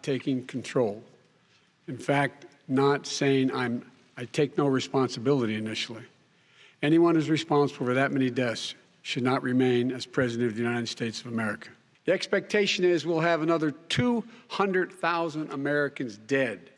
taking control. In fact, not saying I take no responsibility initially. Anyone who's responsible for that many deaths should not remain as President of the United States of America. The expectation is we'll have another 200,000 Americans dead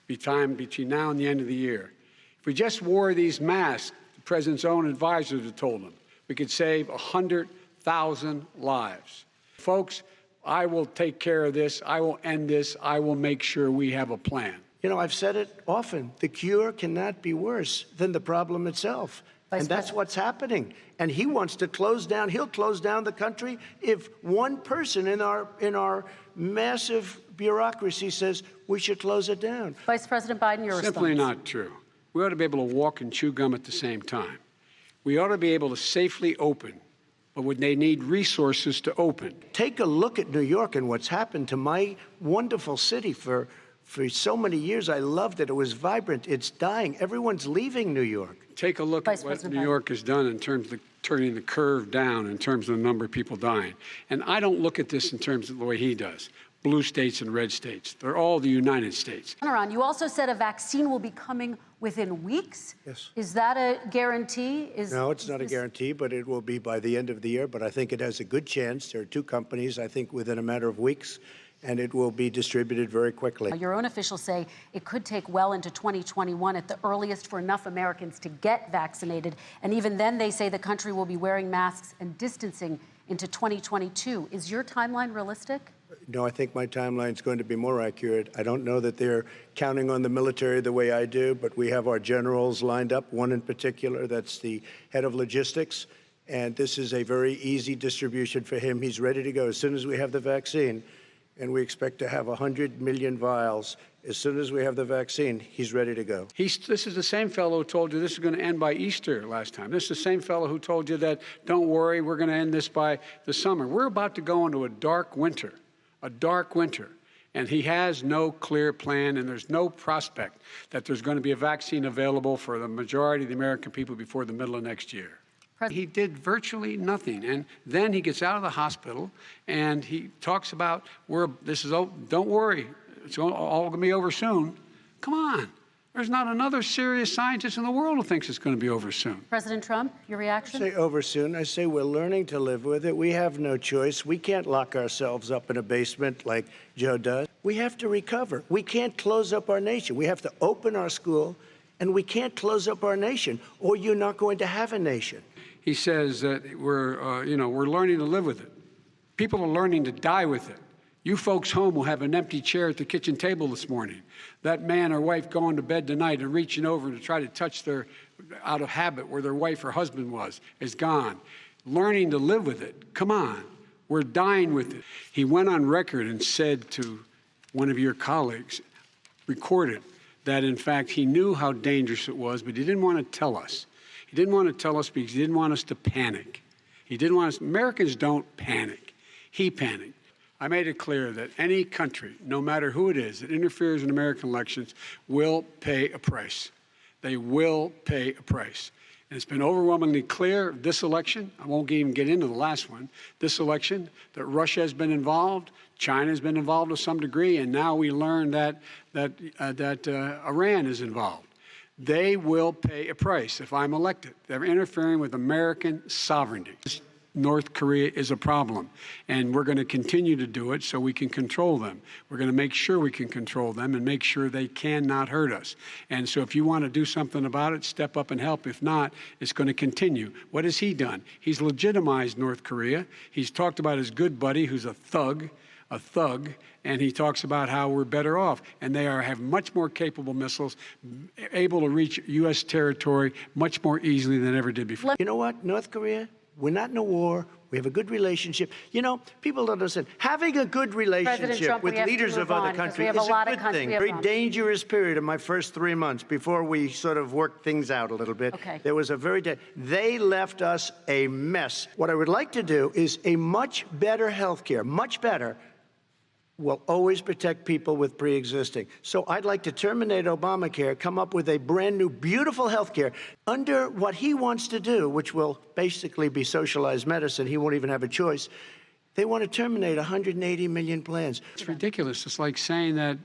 between now and the end of the year. If we just wore these masks, the President's own advisors have told him, we could save 100,000 lives. Folks, I will take care of this. I will end this. I will make sure we have a plan. You know, I've said it often. The cure cannot be worse than the problem itself. And that's what's happening. And he wants to close down. He'll close down the country if one person in our massive bureaucracy says we should close it down. Vice President Biden, your response. Simply not true. We ought to be able to walk and chew gum at the same time. We ought to be able to safely open, but would they need resources to open? Take a look at New York and what's happened to my wonderful city for so many years. I loved it. It was vibrant. It's dying. Everyone's leaving New York. Take a look at what New York has done in terms of turning the curve down in terms of the number of people dying. And I don't look at this in terms of the way he does. Blue states and red states. They're all the United States. You also said a vaccine will be coming within weeks. Yes. Is that a guarantee? No, it's not a guarantee, but it will be by the end of the year. But I think it has a good chance. There are two companies, I think, within a matter of weeks, and it will be distributed very quickly. Your own officials say it could take well into 2021 at the earliest for enough Americans to get vaccinated. And even then, they say the country will be wearing masks and distancing into 2022. Is your timeline realistic? No, I think my timeline is going to be more accurate. I don't know that they're counting on the military the way I do, but we have our generals lined up, one in particular that's the head of logistics. And this is a very easy distribution for him. He's ready to go as soon as we have the vaccine. And we expect to have 100 million vials. As soon as we have the vaccine, he's ready to go. This is the same fellow who told you this is going to end by Easter last time. This is the same fellow who told you that, don't worry, we're going to end this by the summer. We're about to go into a dark winter, and he has no clear plan, and there's no prospect that there's going to be a vaccine available for the majority of the American people before the middle of next year. He did virtually nothing, and then he gets out of the hospital and he talks about don't worry, it's all going to be over soon. Come on, there's not another serious scientist in the world who thinks it's going to be over soon. President Trump, your reaction? I say over soon. I say we're learning to live with it. We have no choice. We can't lock ourselves up in a basement like Joe does. We have to recover. We can't close up our nation. We have to open our school, and we can't close up our nation, or you're not going to have a nation. He says that we're learning to live with it. People are learning to die with it. You folks home will have an empty chair at the kitchen table this morning. That man or wife going to bed tonight and reaching over to try to touch out of habit where their wife or husband is gone. Learning to live with it. Come on. We're dying with it. He went on record and said to one of your colleagues, recorded, that in fact he knew how dangerous it was, but he didn't want to tell us. He didn't want to tell us because he didn't want us to panic. He didn't want us. Americans don't panic. He panicked. I made it clear that any country, no matter who it is, that interferes in American elections will pay a price. They will pay a price. And it's been overwhelmingly clear this election, I won't even get into the last one, this election, that Russia has been involved, China has been involved to some degree, and now we learn that Iran is involved. They will pay a price if I'm elected. They're interfering with American sovereignty. North Korea is a problem, and we're going to continue to do it so we can control them. We're going to make sure we can control them and make sure they cannot hurt us. And so if you want to do something about it, step up and help. If not, it's going to continue. What has he done? He's legitimized North Korea. He's talked about his good buddy who's a thug, and he talks about how we're better off. And they have much more capable missiles, able to reach U.S. territory much more easily than ever did before. You know what, North Korea? We're not in a war. We have a good relationship. You know, people don't understand. Having a good relationship with leaders of other countries is a good thing. Very dangerous period in my first 3 months before we sort of worked things out a little bit. Okay. There was they left us a mess. What I would like to do is a much better health care, much better, will always protect people with pre-existing. So I'd like to terminate Obamacare, come up with a brand new, beautiful health care under what he wants to do, which will basically be socialized medicine. He won't even have a choice. They want to terminate 180 million plans. It's ridiculous. It's like saying that,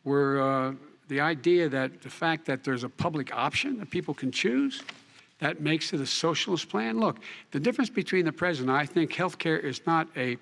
we're the idea that the fact that there's a public option that people can choose, that makes it a socialist plan. Look, the difference between the president, I think health care is not a